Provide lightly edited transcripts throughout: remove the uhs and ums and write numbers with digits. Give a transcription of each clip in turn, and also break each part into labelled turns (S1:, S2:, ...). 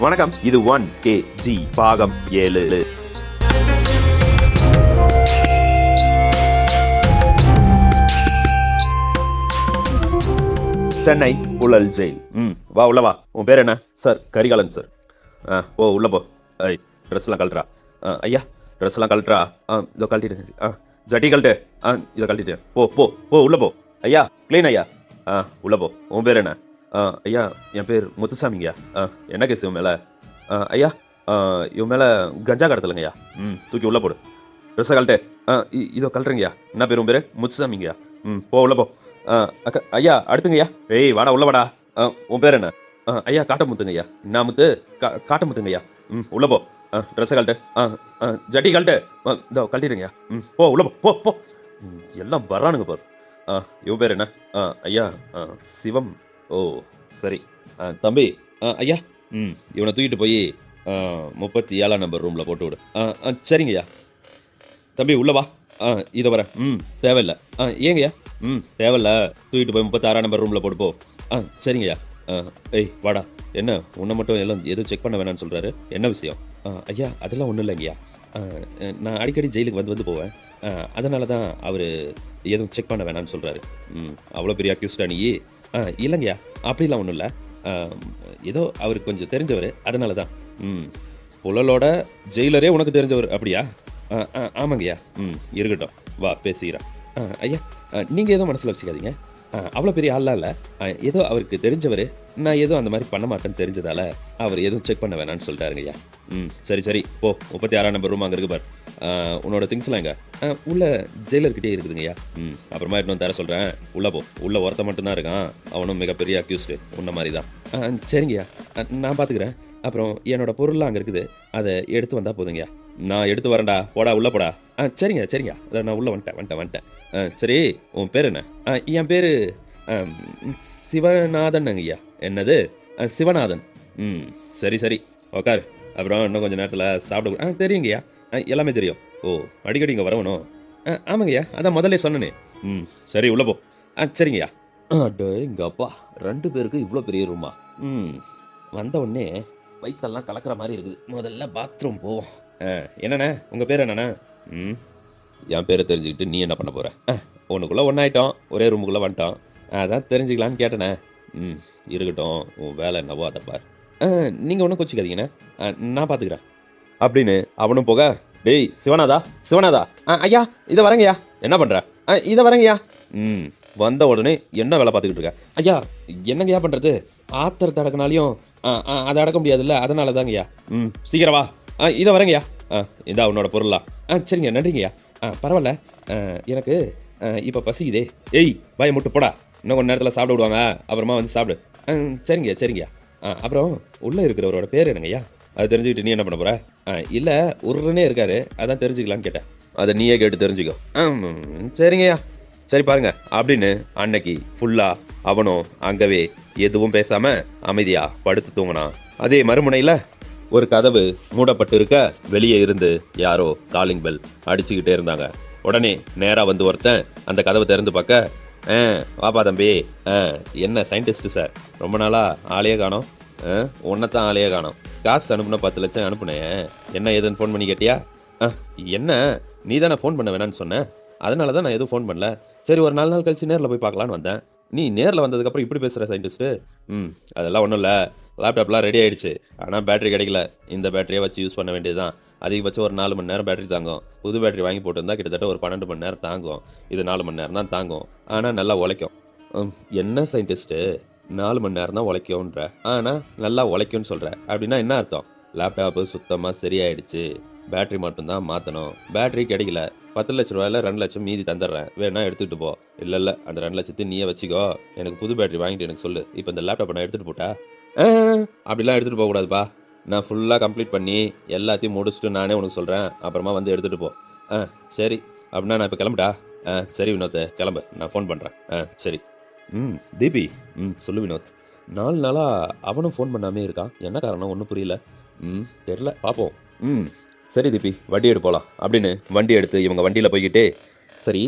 S1: வணக்கம், இது 1KG பாகம் 7. சென்னை புழல் ஜெயில். வா உள்ள வா. உன் பேர் என்ன? Sir Karikalan sir. ஓ உள்ள போ. ட்ரெஸ்லாம் கழட்டுறா. ஐயா ட்ரெஸ்லாம் கழட்டுறா. இதோ கழட்டிட்டு. ஜட்டி கழட்டு. இதை கழட்டிட்டு போ போ போ உள்ள போ. ஐயா க்ளீன் ஐயா. உள்ள போ. உன் பேர் என்ன? ஐயா என் பேர் முத்துசாமிங்கய்யா. என்ன கேஸ் இவன் மேலே? ஐயா இவன் மேலே கஞ்சா கடத்தலைங்கய்யா. தூக்கி உள்ளே போடு. ட்ரெஸ்ஸை கழட்டு. இதோ கழட்டுறீங்கய்யா. என்ன பேர்? உன் பேர் முத்துசாமிங்கய்யா. போ உள்ள போ. அக்கா ஐயா அடுத்துங்கய்யா. ஏய் வாடா உள்ள வாடா. உன் பேர் என்ன? ஐயா காட்டமுத்துங்கய்யா. நான் முத்து காட்டமுத்துங்கய்யா. உள்ள போ. ட்ரெஸ்ஸை கழட்டு. ஜட்டி கழட்டு. இதோ கழட்டிடுங்கய்யா. போ உள்ள போ போ போ. எல்லாம் வரானுங்க பாரு. இவன் பேர் என்ன? ஐயா சிவம். ஓ சரி. தம்பி ஐயா இவனை தூக்கிட்டு போய் 37ஆம் நம்பர் ரூமில் போட்டு விடு. சரிங்கய்யா. தம்பி உள்ள வா. இதை வரேன். தேவையில்லை. ஏங்கய்யா? தேவையில்ல. தூக்கிட்டு போய் 36ஆம் நம்பர் ரூமில் போட்டு போ. சரிங்கய்யா. ஏய் வாடா. என்ன உன்னை மட்டும் எல்லாம் எதுவும் செக் பண்ண வேணான்னு சொல்கிறாரு? என்ன விஷயம்? ஐயா அதெல்லாம் ஒன்றும் இல்லைங்கய்யா. நான் அடிக்கடி ஜெயிலுக்கு வந்து போவேன். அதனால தான் அவர் எதுவும் செக் பண்ண வேணான்னு சொல்கிறாரு. அவ்வளோ பெரிய அக்யூஸ்டா நீ? இல்லைங்கய்யா அப்படிலாம் ஒன்றும் இல்லை. ஏதோ அவருக்கு கொஞ்சம் தெரிஞ்சவர், அதனால தான். புழலோட ஜெயிலரே உனக்கு தெரிஞ்சவர் அப்படியா? ஆமாங்கய்யா. இருக்கட்டும் வா பேசிக்கிறேன். ஐயா நீங்கள் எதுவும் மனசில் வச்சுக்காதீங்க. அவ்வளோ பெரிய ஆள்லாம் இல்லை. ஏதோ அவருக்கு தெரிஞ்சவர், நான் ஏதோ அந்த மாதிரி பண்ண மாட்டேன்னு தெரிஞ்சதால் அவர் எதுவும் செக் பண்ண வேணான்னு சொல்லிட்டாருங்கய்யா. சரி சரி போ. 36ஆம் நம்பர் ரூம் அங்கே இருக்கு பார். உன்னோட திங்ஸ்லாம் எங்க? உள்ள ஜெயிலர்கிட்டே இருக்குதுங்கய்யா. அப்புறமா இன்னும் தர சொல்கிறேன். உள்ளே போ. உள்ள ஒருத்த மட்டும்தான் இருக்கான். அவனும் மிகப்பெரிய அக்யூஸ்டு உன்ன மாதிரி தான். சரிங்கய்யா நான் பார்த்துக்கிறேன். அப்புறம் என்னோட பொருள்லாம் அங்கே இருக்குது, அதை எடுத்து வந்தால் போதுங்கய்யா. நான் எடுத்து வரேன்டா. போடா உள்ளே போடா. சரிங்க சரிங்க. அதை நான் உள்ளே வந்துட்டேன். சரி உன் பேர் என்ன? என் பேர் சிவநாதன் ஐயா. என்னது? சிவநாதன். சரி சரி உக்கார். அப்புறம் இன்னும் கொஞ்சம் நேரத்தில் சாப்பிட. தெரியுங்கய்யா. எல்லாமே தெரியும். ஓ அடிக்கடி இங்கே வரவணும்? ஆமாங்கய்யா, அதான் முதல்ல சொன்னனே. சரி உள்ளே போ. சரிங்கய்யா. இங்கே அப்பா 2 பேருக்கு இவ்வளோ பெரிய ரூமா? வந்த உடனே வயிற்றெல்லாம் கலக்கிற மாதிரி இருக்குது. முதல்ல பாத்ரூம் போவோம். என்னண்ணே உங்கள் பேர் என்னண்ணே? என் பேரை தெரிஞ்சுக்கிட்டு நீ என்ன பண்ண போகிற? ஒன்றுக்குள்ளே ஒன்றாயிட்டோம், ஒரே ரூமுக்குள்ளே வந்துட்டோம், அதான் தெரிஞ்சுக்கலான்னு கேட்டேண்ணே. இருக்கட்டும், உன் வேலை என்னவோ அதை பார். நீங்கள் ஒன்றும் கொச்சிக்காதீங்கண்ணே, நான் பார்த்துக்கிறேன் அப்படின்னு அவனும் போக. டேய் சிவனாதா சிவனாதா. ஐயா இதை வரேங்கய்யா. என்ன பண்ணுற? இதை வரேங்கய்யா. வந்த உடனே என்ன வேலை பார்த்துக்கிட்டு இருக்க? ஐயா என்னங்கய்யா பண்ணுறது? ஆத்திரத்தை அடக்கினாலையும் அதை அடக்க முடியாதுல்ல, அதனால தாங்கய்யா. சீக்கிரம் வா. இதை வரேங்கய்யா. இதா உன்னோட பொருளா? சரிங்க நன்றிங்கய்யா. பரவாயில்ல, எனக்கு இப்போ பசிக்குதே. ஏய் பாயை முட்டு போடா. இன்னும் கொஞ்சம் நேரத்தில் சாப்பிட விடுவாங்க, அப்புறமா வந்து சாப்பிடு. சரிங்கய்யா. அப்புறம் உள்ளே இருக்கிறவரோட பேர் என்னங்கய்யா? அது தெரிஞ்சுக்கிட்டு நீ என்ன பண்ண போகிற? இல்லை உருன்னே இருக்காரு, அதான் தெரிஞ்சுக்கலான்னு கேட்டேன். அதை நீயே கேட்டு தெரிஞ்சுக்கோ. சரிங்கய்யா. சரி பாருங்க அப்படின்னு அன்னைக்கு ஃபுல்லாக அவனும் அங்கவே எதுவும் பேசாமல் அமைதியாக படுத்து தூங்கினான். அதே மறுமுனையில் ஒரு கதவு மூடப்பட்டு இருக்க வெளியே இருந்து யாரோ காலிங் பெல் அடிச்சுக்கிட்டே இருந்தாங்க. உடனே நேராக வந்து ஒருத்தன் அந்த கதவை திறந்து பார்க்க, வாப்பா தம்பி. என்ன சயின்டிஸ்ட்டு சார், ரொம்ப நாளாக ஆளையே காணோம். ஒன்றைத்தான் ஆளையே காணோம். காசு அனுப்புனா 10 லட்சம் அனுப்புனேன். என்ன ஏதுன்னு ஃபோன் பண்ணி கேட்டியா? என்ன நீ தானே ஃபோன் பண்ண வேணான்னு சொன்னேன், அதனால தான் நான் எதுவும் ஃபோன் பண்ணல. சரி ஒரு 4 நாள் கழிச்சு நேரில் போய் பார்க்கலான்னு வந்தேன். நீ நேரில் வந்ததுக்கப்புறம் இப்படி பேசுகிற சயின்டிஸ்ட்டு? அதெல்லாம் ஒன்றும் இல்லை, லேப்டாப்லாம் ரெடி ஆகிடுச்சு, ஆனால் பேட்டரி கிடைக்கல. இந்த பேட்டரியை வச்சு யூஸ் பண்ண வேண்டியது தான். அதிகபட்சம் ஒரு 4 மணி நேரம் பேட்டரி தாங்கும். புது பேட்டரி வாங்கி போட்டுருந்தா கிட்டத்தட்ட ஒரு 12 மணி நேரம் தாங்கும். இது 4 மணி நேரம் தான் தாங்கும், ஆனால் நல்லா உழைக்கும். என்ன சயின்டிஸ்ட்டு 4 மணி நேரம் தான் உழைக்கும்ன்ற, ஆனால் நல்லா உழைக்கும்னு சொல்கிற அப்படின்னா என்ன அர்த்தம்? லேப்டாப்பு சுத்தமாக சரியாயிடுச்சு, பேட்டரி மட்டும்தான் மாற்றணும். பேட்டரி கிடைக்கல, 10 லட்ச ரூபாயில் 2 லட்சம் மீதி தந்துடுறேன், வேணா எடுத்துகிட்டு போ. இல்லை அந்த 2 லட்சத்தை நீயே வச்சுக்கோ, எனக்கு புது பேட்டரி வாங்கிட்டு எனக்கு சொல்லு. இப்போ இந்த லேப்டாப்பை நான் எடுத்துகிட்டு போட்டா? அப்படிலாம் எடுத்துகிட்டு போகக்கூடாதுப்பா. நான் ஃபுல்லாக கம்ப்ளீட் பண்ணி எல்லாத்தையும் முடிச்சுட்டு நானே உனக்கு சொல்கிறேன், அப்புறமா வந்து எடுத்துகிட்டு போ. சரி அப்படின்னா நான் இப்போ கிளம்புட்டா? சரி வினோத் கிளம்பு, நான் ஃபோன் பண்ணுறேன். சரி. தீபி. சொல்லு வினோத். 4 நாளாக அவனும் ஃபோன் பண்ணாமே இருக்கான், என்ன காரணம் ஒன்றும் புரியல. தெரில, பார்ப்போம். சரி தீபி வண்டி எடுத்து போகலாம் அப்படின்னு வண்டி எடுத்து இவங்க வண்டியில் போய்கிட்டே, சரி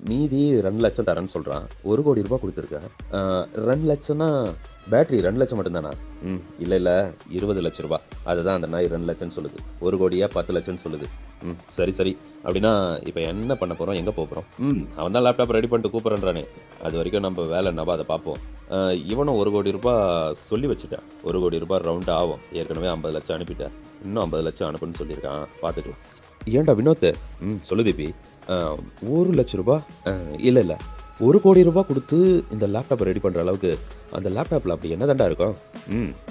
S1: மீதி 2 லட்சம் தரேன்னு சொல்கிறான், 1 கோடி ரூபாய் கொடுத்துருக்கேன். 2 லட்சம்னா பேட்டரி 2 லட்சம் மட்டும்தானா? இல்லை 20 லட்ச ரூபா. அதுதான் அந்த நாய் 2 லட்சம்னு சொல்லுது. 1 கோடியா 10 லட்சம்னு சொல்லுது. சரி. அப்படின்னா இப்போ என்ன பண்ண போகிறோம், எங்கே போகிறோம்? அவன் தான் லேப்டாப் ரெடி பண்ணிட்டு கூப்பிட்றானே. அது வரைக்கும் நம்ம வேலை நம்ம அதை பார்ப்போம். இவனும் 1 கோடி ரூபாய் சொல்லி வச்சுட்டேன். 1 கோடி ரூபாய் ரவுண்ட் ஆகும். ஏற்கனவே 50 லட்சம் அனுப்பிட்டேன். இன்னும் 50 லட்சம் அனுப்புன்னு சொல்லியிருக்கான். பார்த்துக்கலாம். ஏன்டா வினோத்? சொல்லு தீபி. 1 லட்ச ரூபா? இல்லை 1 கோடி ரூபாய் கொடுத்து இந்த லேப்டாப்பை ரெடி பண்ணுற அளவுக்கு அந்த லேப்டாப்பில் அப்படி என்ன தாண்டா இருக்கும்?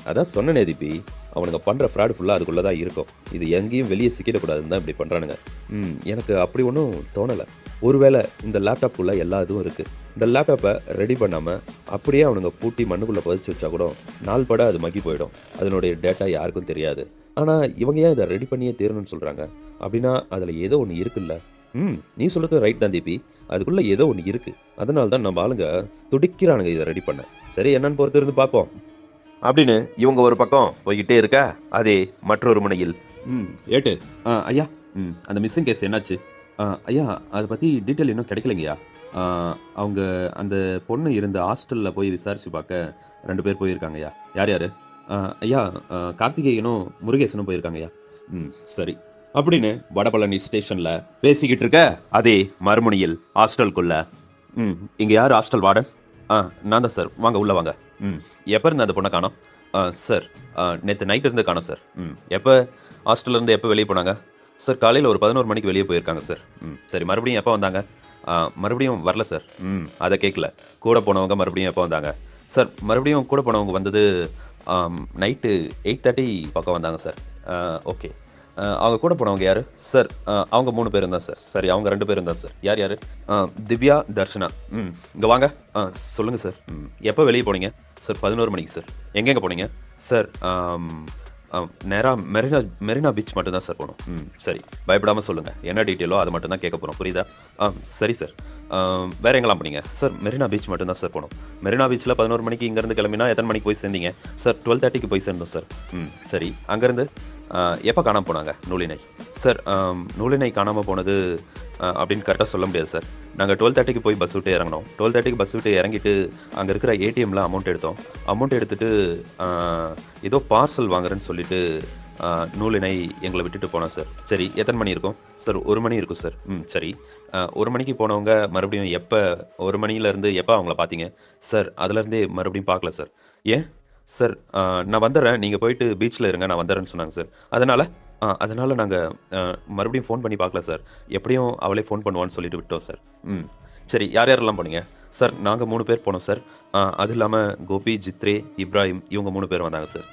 S1: அதான் சொன்னனே தீபி, அவனுங்க பண்ணுற ஃப்ராடு ஃபுல்லாக அதுக்குள்ளே தான் இருக்கும். இது எங்கேயும் வெளியே சிக்கிடக்கூடாதுன்னு தான் இப்படி பண்ணுறானுங்க. எனக்கு அப்படி ஒன்றும் தோணலை. ஒருவேளை இந்த லேப்டாப்புக்குள்ளே எல்லா இதுவும் இருக்குது. இந்த லேப்டாப்பை ரெடி பண்ணாமல் அப்படியே அவனுங்க பூட்டி மண்ணுக்குள்ளே பதிச்சு வச்சா கூட நாள் பட அது மக்கி போயிடும். அதனுடைய டேட்டா யாருக்கும் தெரியாது. ஆனால் இவங்க ஏன் இதை ரெடி பண்ணியே தீரணும்னு சொல்கிறாங்க? அப்படின்னா அதில் ஏதோ ஒன்று இருக்குல்ல. நீ சொல்கிறது ரைட் தான் தீபி. அதுக்குள்ளே ஏதோ ஒன்று இருக்குது. அதனால தான் நம்ம ஆளுங்க துடிக்கிறானுங்க இதை ரெடி பண்ண. சரி, என்னன்னு பொறுத்து இருந்து பார்ப்போம் அப்படின்னு இவங்க ஒரு பக்கம் போய்கிட்டே இருக்கா. அதே மற்றொரு முனையில் ஏட்டு ஐயா, அந்த மிஸ்ஸிங் கேஸ் என்னாச்சு? ஐயா, அதை பற்றி டீட்டெயில் இன்னும் கிடைக்கலைங்கய்யா. அவங்க அந்த பொண்ணு இருந்த ஹாஸ்டலில் போய் விசாரித்து பார்க்க 2 பேர் போயிருக்காங்கய்யா. யார்? ஐயா, கார்த்திகேயனும் முருகேசனும் போயிருக்காங்கய்யா. சரி அப்படின்னு வடபழனி ஸ்டேஷனில் பேசிக்கிட்டு இருக்க அதே மறுமுனையில் ஹாஸ்டலுக்குள்ள இங்கே யார் ஹாஸ்டல் வார்டன்? நான் தான் சார். வாங்க உள்ளே வாங்க. எப்போ இருந்து அந்த பொண்ணை காணோம்? சார், நேற்று நைட் இருந்து காணோம் சார். எப்போ ஹாஸ்டல்லேருந்து எப்போ வெளியே போனாங்க? சார், காலையில் ஒரு 11 மணிக்கு வெளியே போயிருக்காங்க சார். சரி, மறுபடியும் எப்போ வந்தாங்க? மறுபடியும் வரல சார். அதை கேட்கல. கூட போனவங்க மறுபடியும் எப்போ வந்தாங்க? சார், மறுபடியும் கூட போனவங்க வந்தது நைட்டு 8:30 பக்கம் வந்தாங்க சார். ஓகே. அவங்க கூட போனவங்க யார்? சார், அவங்க 3 பேரும் தான் சார். சரி, அவங்க 2 பேரும் தான் சார். யார்? திவ்யா, தர்ஷனா. இங்கே வாங்க. சொல்லுங்கள் சார். எப்போ வெளியே போனீங்க? சார், 11 மணிக்கு சார். எங்கெங்கே போனீங்க? சார், நேராக மெரினா பீச் மட்டும்தான் சார் போகணும். சரி, பயப்படாமல் சொல்லுங்கள். என்ன டீட்டெயிலோ அதை மட்டும் தான் கேட்க போகிறோம். புரியுதா? சரி சார். வேறு எங்கெல்லாம் போனீங்க? சார், மெரினா பீச் மட்டும்தான் சார் போகணும். மெரினா பீச்சில் 11 மணிக்கு இங்கேருந்து கிளம்பினா எத்தனை மணிக்கு போய் சேர்ந்தீங்க? சார், 12:30க்கு போய் சேர்ந்தோம் சார். சரி, அங்கேருந்து எப்போ காணாமல் போனாங்க நூலினை? சார், நூலினை காணாமல் போனது அப்படின்னு கரெக்டாக சொல்ல முடியாது சார். நாங்கள் 12:30க்கு போய் பஸ் விட்டு இறங்கினோம். 12:30க்கு பஸ் விட்டு இறங்கிட்டு அங்கே இருக்கிற ஏடிஎம்மில் அமௌண்ட் எடுத்தோம். அமௌண்ட் எடுத்துகிட்டு ஏதோ பார்சல் வாங்குறேன்னு சொல்லிட்டு நூலினை எங்களை விட்டுட்டு போனோம் சார். சரி, எத்தனை மணி இருக்கும்? சார், 1 மணி இருக்கும் சார். சரி, 1 மணிக்கு போனவங்க மறுபடியும் எப்போ 1 மணிலேருந்து எப்போ அவங்கள பார்த்தீங்க? சார், அதுலேருந்தே மறுபடியும் பார்க்கல சார். ஏன்? சார், நான் வந்துடுறேன், நீங்கள் போயிட்டு பீச்சில் இருங்க, நான் வந்துடுறேன்னு சொன்னாங்க சார். அதனால் நாங்கள் மறுபடியும் ஃபோன் பண்ணி பார்க்கல சார். எப்படியும் அவளே ஃபோன் பண்ணுவான்னு சொல்லிட்டு விட்டோம் சார். சரி, யாரெல்லாம் போனீங்க? சார், நாங்கள் 3 பேர் போனோம் சார். அது இல்லாமல் கோபி, ஜித்ரே, இப்ராஹிம் இவங்க 3 பேர் வந்தாங்க சார்.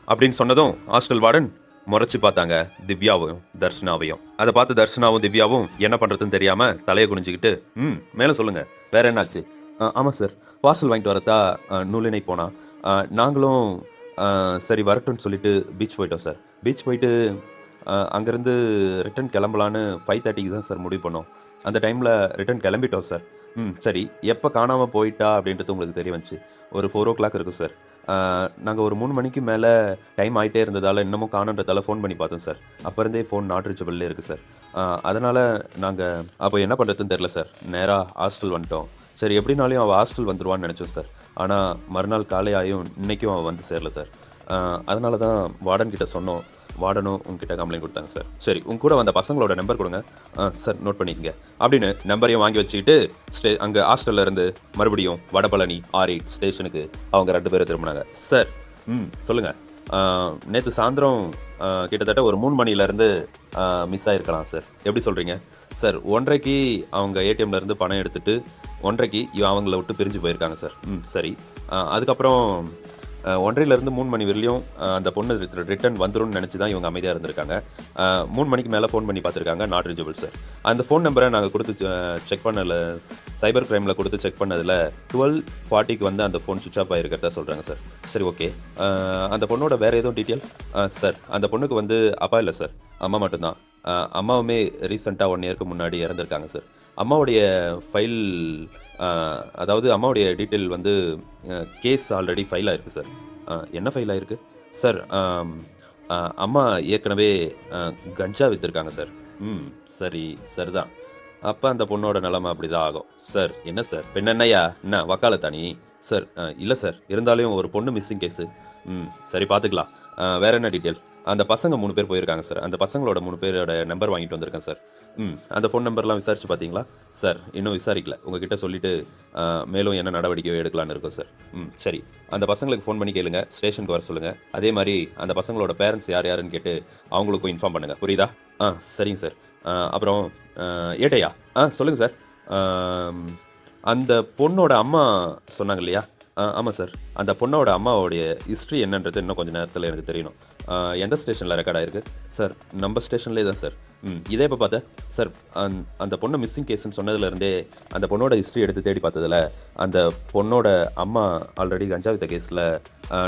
S1: அப்படின்னு சொன்னதும் ஹாஸ்டல் வார்டன் முறைச்சி பார்த்தாங்க திவ்யாவையும் தர்ஷனாவையும். அதை பார்த்து தர்ஷனாவும் திவ்யாவும் என்ன பண்ணுறதுன்னு தெரியாமல் தலையை குனிஞ்சிக்கிட்டு மேலே சொல்லுங்கள், வேற என்னாச்சு? ஆமாம் சார், பார்சல் வாங்கிட்டு வரத்தா நூலினை போனால் நாங்களும் சரி வரட்டும்னு சொல்லிட்டு பீச் போயிட்டோம் சார். பீச் போயிட்டு அங்கேருந்து ரிட்டன் கிளம்பலான்னு 5:30க்கு தான் சார் முடிவு பண்ணோம். அந்த டைமில் ரிட்டன் கிளம்பிட்டோம் சார். சரி, எப்போ காணாமல் போயிட்டா அப்படின்றது உங்களுக்கு தெரிய வந்துச்சு. ஒரு 4 o'clock இருக்கும் சார். நாங்கள் ஒரு 3 மணிக்கு மேலே டைம் ஆகிட்டே இருந்ததால் இன்னமும் காணுன்றதால ஃபோன் பண்ணி பார்த்தோம் சார். அப்போ இருந்தே ஃபோன் நாட் ரீச்சபிள்லே இருக்குது சார். அதனால் நாங்கள் அப்போ என்ன பண்ணுறதுன்னு தெரில சார். நேராக ஹாஸ்டல் வந்துட்டோம். சரி, எப்படினாலையும் அவள் ஹாஸ்டல் வந்துடுவான்னு நினச்சோம் சார். ஆனால் மறுநாள் காலை ஆகியும் இன்றைக்கும் அவள் வந்து சேரல சார். அதனால தான் வார்டன் கிட்ட சொன்னோம். வார்டனும் உங்ககிட்ட கம்ப்ளைண்ட் கொடுத்தாங்க சார். சரி, உங்க கூட வந்த பசங்களோட நம்பர் கொடுங்க. சார், நோட் பண்ணிக்கங்க அப்படின்னு நம்பரையும் வாங்கி வச்சுக்கிட்டு அங்கே ஹாஸ்டலில் இருந்து மறுபடியும் வடபழனி R8 ஸ்டேஷனுக்கு அவங்க 2 பேரும் திரும்பினாங்க. சார், சொல்லுங்கள். நேற்று சாயந்தரம் கிட்டத்தட்ட ஒரு 3 மணிலேருந்து மிஸ் ஆகிருக்கலாம் சார். எப்படி சொல்கிறீங்க? சார், 1:30க்கு அவங்க ஏடிஎம்லேருந்து பணம் எடுத்துகிட்டு 1:30க்கு அவங்கள விட்டு பிரிஞ்சு போயிருக்காங்க சார். சரி, அதுக்கப்புறம் 1:30லேருந்து 3 மணி வரையிலையும் அந்த பொண்ணு ரிட்டன் வந்துடும் நினச்சி தான் இவங்க அமைதியாக இருந்திருக்காங்க. 3 மணிக்கு மேலே ஃபோன் பண்ணி பார்த்துருக்காங்க, நாட் ரீச்சபிள் சார். அந்த ஃபோன் நம்பரை நாங்கள் கொடுத்து செக் பண்ணல, சைபர் கிரைமில் கொடுத்து செக் பண்ணதில் 12:40க்கு வந்து அந்த ஃபோன் சுவிட்ச் ஆஃப் ஆகிருக்கிறதா சொல்கிறாங்க சார். சரி, ஓகே. அந்த பொண்ணோட வேறு எதுவும் டீட்டெயில்? சார், அந்த பொண்ணுக்கு வந்து அப்பா இல்லை சார், அம்மா மட்டும்தான். அம்மாவுமே ரீசெண்டாக 1 இயருக்கு முன்னாடி இறந்துருக்காங்க சார். அம்மாவுடைய ஃபைல், அதாவது அம்மாவுடைய டீட்டெயில் வந்து கேஸ் ஆல்ரெடி ஃபைல் ஆகிருக்கு சார். என்ன ஃபைல் ஆகிருக்கு? சார், அம்மா ஏற்கனவே கஞ்சா விற்றுருக்காங்க சார். சரி, சரிதான். அப்போ அந்த பொண்ணோட நிலைமை அப்படி தான் ஆகும் சார். என்ன சார், பெண் என்னையா என்ன வக்காலத்தானி? சார் இல்லை சார், இருந்தாலும் ஒரு பொண்ணு மிஸ்ஸிங் கேஸு. சரி பார்த்துக்கலாம். வேற என்ன டீட்டெயில்? அந்த பசங்க 3 பேர் போயிருக்காங்க சார். அந்த பசங்களோட 3 பேரோட நம்பர் வாங்கிட்டு வந்திருக்கேன் சார். அந்த ஃபோன் நம்பர்லாம் விசாரிச்சு பார்த்தீங்களா? சார் இன்னும் விசாரிக்கல. உங்ககிட்ட சொல்லிட்டு மேலும் என்ன நடவடிக்கை எடுக்கலான்னு இருக்கோம் சார். சரி. அந்த பசங்களுக்கு ஃபோன் பண்ணி கேளுங்க. ஸ்டேஷனுக்கு வர சொல்லுங்கள். அதே மாதிரி அந்த பசங்களோட பேரண்ட்ஸ் யார் யாருன்னு கேட்டு அவங்களுக்கும் இன்ஃபார்ம் பண்ணுங்கள். புரியுதா? சரிங்க சார். அப்புறம் ஏட்டையா சொல்லுங்கள் சார். அந்த பொண்ணோட அம்மா சொன்னாங்க இல்லையா? ஆமாம் சார். அந்த பொண்ணோட அம்மாவோடைய ஹிஸ்ட்ரி என்னன்றது இன்னும் கொஞ்சம் நேரத்தில் எனக்கு தெரியணும். எந்த ஸ்டேஷனில் ரெக்கார்ட் ஆயிருக்கு? சார் நம்ம ஸ்டேஷன்லேயே தான் சார். இதே இப்போ பார்த்தேன் சார். அந்த பொண்ணு மிஸ்ஸிங் கேஸ்ன்னு சொன்னதுலேருந்தே அந்த பொண்ணோட ஹிஸ்ட்ரி எடுத்து தேடி பார்த்ததில் அந்த பொண்ணோட அம்மா ஆல்ரெடி கஞ்சா வித்த கேஸில்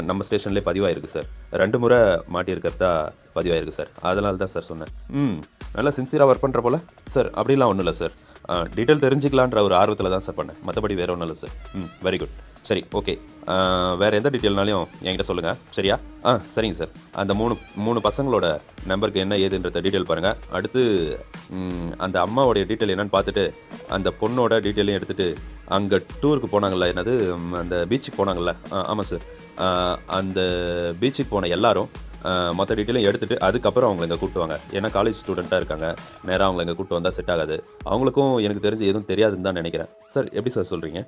S1: நம்ம ஸ்டேஷன்லேயே பதிவாயிருக்கு சார். 2 முறை மாட்டியிருக்கிறதா பதிவாயிருக்கு சார். அதனால தான் சார் சொன்னேன். நல்லா சின்சியராக ஒர்க் பண்ணுற போல சார். அப்படிலாம் ஒன்றும் இல்லை சார். டீட்டெயில் தெரிஞ்சுக்கலான்ற ஒரு ஆர்வத்தில் தான் சார் பண்ணேன். மற்றபடி வேறு ஒன்றும் இல்லை சார். Very good. சரி, ஓகே. வேறு எந்த டீட்டெயில்னாலையும் என்கிட்ட சொல்லுங்கள். சரியா? சரிங்க சார். அந்த மூணு பசங்களோட நம்பருக்கு என்ன ஏதுன்றத டீட்டெயில் பாருங்கள். அடுத்து அந்த அம்மாவோடைய டீட்டெயில் என்னன்னு பார்த்துட்டு அந்த பொண்ணோட டீட்டெயிலையும் எடுத்துகிட்டு அங்கே டூருக்கு போனாங்கள்ல, என்னது அந்த பீச்சுக்கு போனாங்கள்ல? ஆமாம் சார். அந்த பீச்சுக்கு போன எல்லாரும் மற்ற டீட்டெயிலும் எடுத்துகிட்டு அதுக்கப்புறம் அவங்களை இங்கே கூப்பிட்டு வாங்க. ஏன்னா காலேஜ் ஸ்டூடெண்ட்டாக இருக்காங்க. நேராக அவங்களை இங்கே கூப்பிட்டு வந்தால் செட் ஆகாது. அவங்களுக்கும் எனக்கு தெரிஞ்சு எதுவும் தெரியாதுன்னு தான் நினைக்கிறேன். சார் எப்படி சார் சொல்கிறீங்க?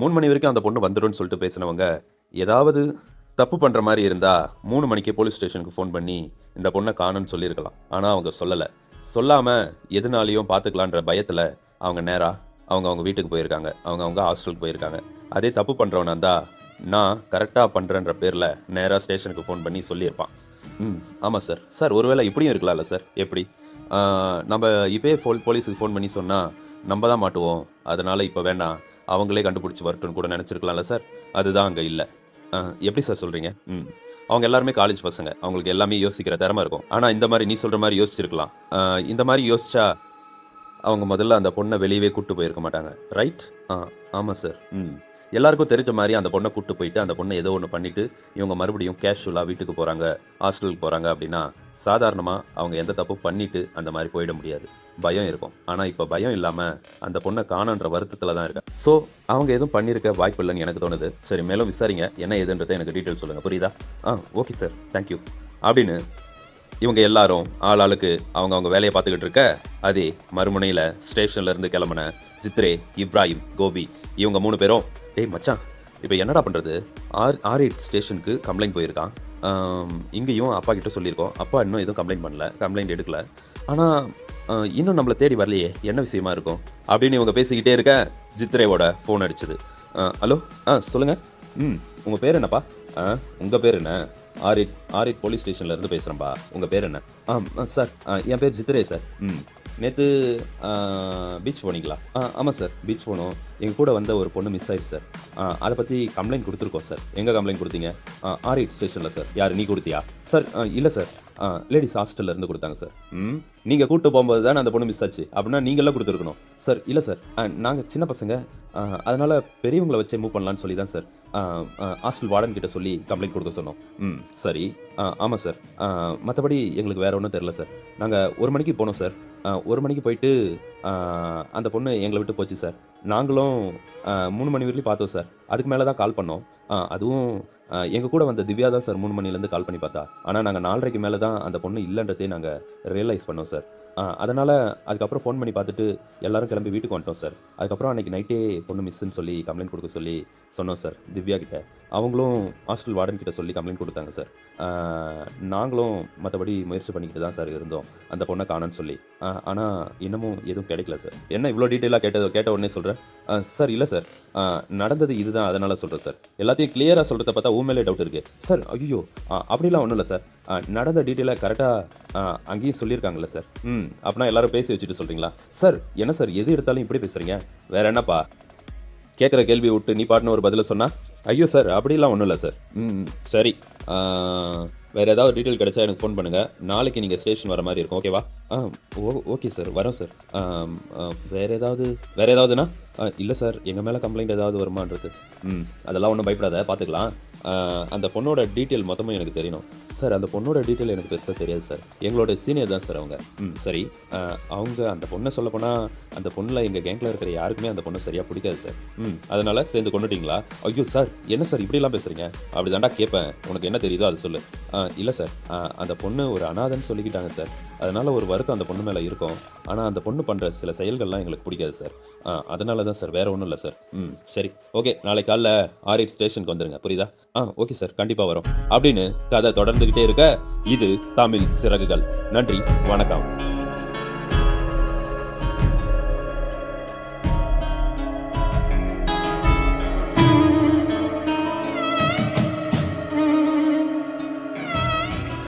S1: 3 மணி வரைக்கும் அந்த பொண்ணு வந்துடும்னு சொல்லிட்டு பேசினவங்க ஏதாவது தப்பு பண்ணுற மாதிரி இருந்தால் 3 மணிக்கே போலீஸ் ஸ்டேஷனுக்கு ஃபோன் பண்ணி இந்த பொண்ணை காணும்னு சொல்லியிருக்கலாம். ஆனால் அவங்க சொல்லலை. சொல்லாமல் எதுனாலையும் பார்த்துக்கலான்ற பயத்தில் அவங்க நேராக அவங்க வீட்டுக்கு போயிருக்காங்க. அவங்க ஹாஸ்டலுக்கு போயிருக்காங்க. அதே தப்பு பண்ணுறவனா இருந்தால் நான் கரெக்டாக பண்ணுறேன்ற பேரில் நேராக ஸ்டேஷனுக்கு ஃபோன் பண்ணி சொல்லியிருப்பான். ஆமாம் சார். சார் ஒருவேளை இப்படியும் இருக்கலாம்ல சார்? எப்படி? நம்ம இப்போயே போலீஸுக்கு ஃபோன் பண்ணி சொன்னால் நம்ம தான் மாட்டுவோம். அதனால் இப்போ வேண்டாம், அவங்களே கண்டுபிடிச்சி வரட்டும்னு கூட நினச்சிருக்கலாம்ல சார்? அதுதான் அங்கே இல்லை. எப்படி சார் சொல்கிறீங்க? அவங்க எல்லாருமே காலேஜ் பசங்க. அவங்களுக்கு எல்லாமே யோசிக்கிற திறமை இருக்கும். ஆனால் இந்த மாதிரி நீ சொல்கிற மாதிரி யோசிச்சிருக்கலாம். இந்த மாதிரி யோசிச்சா அவங்க முதல்ல அந்த பொண்ணை வெளியவே கூப்பிட்டு போயிருக்க மாட்டாங்க. ரைட்? ஆமாம் சார். எல்லாருக்கும் தெரிஞ்ச மாதிரி அந்த பொண்ணை கூப்பிட்டு போயிட்டு அந்த பொண்ணை ஏதோ ஒன்று பண்ணிவிட்டு இவங்க மறுபடியும் கேஷுவலாக வீட்டுக்கு போகிறாங்க, ஹாஸ்டலுக்கு போகிறாங்க அப்படின்னா சாதாரணமாக அவங்க எந்த தப்பும் பண்ணிவிட்டு அந்த மாதிரி போயிட முடியாது. பயம் இருக்கும். ஆனால் இப்போ பயம் இல்லாமல் அந்த பொண்ணை காணன்ற வருத்தத்தில் தான் இருக்கேன். ஸோ அவங்க எதுவும் பண்ணியிருக்க வாய்ப்பு இல்லைன்னு எனக்கு தோணுது. சரி, மேலும் விசாரிங்க. என்ன ஏதுன்றதை எனக்கு டீட்டெயில் சொல்லுங்கள். புரியுதா? ஓகே சார், தேங்க்யூ அப்படின்னு இவங்க எல்லாரும் ஆளுக்கு அவங்க வேலையை பார்த்துக்கிட்டு இருக்க அதே மறுமுனையில் ஸ்டேஷன்லேருந்து கிளம்புன ஜித்ரே, இப்ராஹிம், கோபி இவங்க 3 பேரும் டேய் மச்சான், இப்போ என்னடா பண்ணுறது? R8 ஸ்டேஷனுக்கு கம்ப்ளைண்ட் போயிருக்கான். இங்கேயும் அப்பா கிட்ட சொல்லியிருக்கோம். அப்பா இன்னும் எதுவும் கம்ப்ளைண்ட் எடுக்கல. ஆனால் இன்னும் நம்மளை தேடி வரலையே, என்ன விஷயமா இருக்கும் அப்படின்னு இவங்க பேசிக்கிட்டே இருக்க ஜித்ரேவோட ஃபோன் அடிச்சுது. ஹலோ, சொல்லுங்கள். உங்கள் பேர் என்னப்பா? உங்கள் பேர் என்ன? R8 போலீஸ் ஸ்டேஷன்லேருந்து பேசுகிறேன்ப்பா. உங்கள் பேர் என்ன? சார் என் பேர் ஜித்ரே சார். நேற்று பீச் போனீங்களா? ஆமாம் சார், பீச் போனோம். எங்கள் கூட வந்த ஒரு பொண்ணு மிஸ் ஆயிடுச்சு சார். அதை பற்றி கம்ப்ளைண்ட் கொடுத்துருக்கோம் சார். எங்கே கம்ப்ளைண்ட் கொடுத்தீங்க? R8 ஸ்டேஷனில் சார். யார், நீ கொடுத்தியா? சார் இல்லை சார், லேடிஸ் ஹாஸ்டல்லேருந்து கொடுத்தாங்க சார். நீங்கள் கூப்பிட்டு போகும்போது தான் அந்த பொண்ணு மிஸ் ஆச்சு. அப்படின்னா நீங்களாம் கொடுத்துருக்கணும் சார். இல்லை சார், நாங்கள் சின்ன பசங்க, அதனால் பெரியவங்களை வச்சே மூவ் பண்ணலான்னு சொல்லி தான் சார் ஹாஸ்டல் வார்டன் கிட்ட சொல்லி கம்ப்ளைண்ட் கொடுக்க சொன்னோம். சரி. ஆமாம் சார். மற்றபடி எங்களுக்கு வேறு ஒன்றும் தெரில சார். நாங்கள் 1 மணிக்கு போனோம் சார். 1 மணிக்கு போயிட்டு அந்த பொண்ணு எங்களை விட்டு போச்சு சார். நாங்களும் 3 மணி வரைக்கும் பார்த்தோம் சார். அதுக்கு மேலே தான் கால் பண்ணோம். அதுவும் எங்கள் கூட வந்த திவ்யா தான் சார் 3 மணிலேருந்து கால் பண்ணி பார்த்தா. ஆனால் நாங்கள் 4:30க்கு மேலே தான் அந்த பொண்ணு இல்லைன்றதே நாங்கள் ரியலைஸ் பண்ணோம் சார். அதனால் அதுக்கப்புறம் ஃபோன் பண்ணி பார்த்துட்டு எல்லோரும் கிளம்பி வீட்டுக்கு வந்துட்டோம் சார். அதுக்கப்புறம் அன்றைக்கி நைட்டே பொண்ணு மிஸ்ஸுன்னு சொல்லி கம்ப்ளைண்ட் கொடுக்க சொல்லி சொன்னோம் சார் திவ்யா கிட்ட. அவங்களும் ஹாஸ்டல் வார்டன் கிட்ட சொல்லி கம்ப்ளைண்ட் கொடுத்தாங்க சார். நாங்களும் மற்றபடி முயற்சி பண்ணிக்கிட்டு தான் சார் இருந்தோம் அந்த பொண்ணை காணோன்னு சொல்லி. ஆனால் இன்னமும் எதுவும் கிடைக்கல சார். என்ன இவ்வளோ டீட்டெயிலாக கேட்ட உடனே சொல்கிறேன்? சார் இல்லை சார், நடந்தது இதுதான், அதனால் சொல்கிறேன் சார். எல்லாத்தையும் கிளியராக சொல்கிறத பார்த்தா உண்மையிலே டவுட் இருக்குது சார். ஐயோ, அப்படிலாம் ஒன்றும் இல்லை சார். நடந்த டீட்டெயிலாக கரெக்டாக அங்கேயும் சொல்லியிருக்காங்கல்ல சார். அப்படின்னா எல்லாரும் பேசி வச்சுட்டு சொல்கிறீங்களா சார்? என்ன சார் எது எடுத்தாலும் இப்படி பேசுகிறீங்க? வேறு என்னப்பா கேட்குற கேள்வி விட்டு நீ பாட்டுன்னு ஒரு பதிலை சொன்னா? ஐயோ சார், அப்படிலாம் ஒன்றும் இல்லை சார். சரி, வேறு ஏதாவது டீட்டெயில் கிடைச்சா எனக்கு ஃபோன் பண்ணுங்கள். நாளைக்கு நீங்கள் ஸ்டேஷன் வர மாதிரி இருக்கும், ஓகேவா? ஓகே சார், வரோம் சார். வேறு ஏதாவதுனா? இல்லை சார், எங்கள் மேலே கம்ப்ளைண்ட் ஏதாவது வருமானது? அதெல்லாம் ஒன்றும் பயப்படாத, பார்த்துக்கலாம். அந்த பொண்ணோட டீட்டெயில் மொத்தமும் எனக்கு தெரியணும் சார். அந்த பொண்ணோட டீட்டெயில் எனக்கு பெருசாக தெரியாது சார். எங்களோட சீனியர் தான் சார் அவங்க. சரி. அவங்க அந்த பொண்ணை சொல்லப்போனால் அந்த பொண்ணில் எங்கள் கேங்கில் இருக்கிற யாருக்குமே அந்த பொண்ணு சரியாக பிடிக்காது சார். அதனால் சேர்ந்து கொண்டுட்டீங்களா? ஐயோ சார், என்ன சார் இப்படிலாம் பேசுகிறீங்க? அப்படி தாண்டா கேட்பேன். உனக்கு என்ன தெரியுதோ அது சொல்லு. இல்லை சார், அந்த பொண்ணு ஒரு அனாதைன்னு சொல்லிக்கிட்டாங்க சார். அதனால் ஒரு வருத்தம் அந்த பொண்ணு மேலே இருக்கும். ஆனால் அந்த பொண்ணு பண்ணுற சில செயல்கள்லாம் எங்களுக்கு பிடிக்காது சார். அதனால தான் சார், வேறு ஒன்றும் இல்லை சார். சரி, ஓகே. நாளைக்கு காலைல R8 ஸ்டேஷனுக்கு வந்துருங்க, புரியுதா? ஓகே சார், கண்டிப்பாக வரும் அப்படின்னு கதை தொடர்ந்துக்கிட்டே இருக்க இது தமிழ் சிறகுகள். நன்றி, வணக்கம்.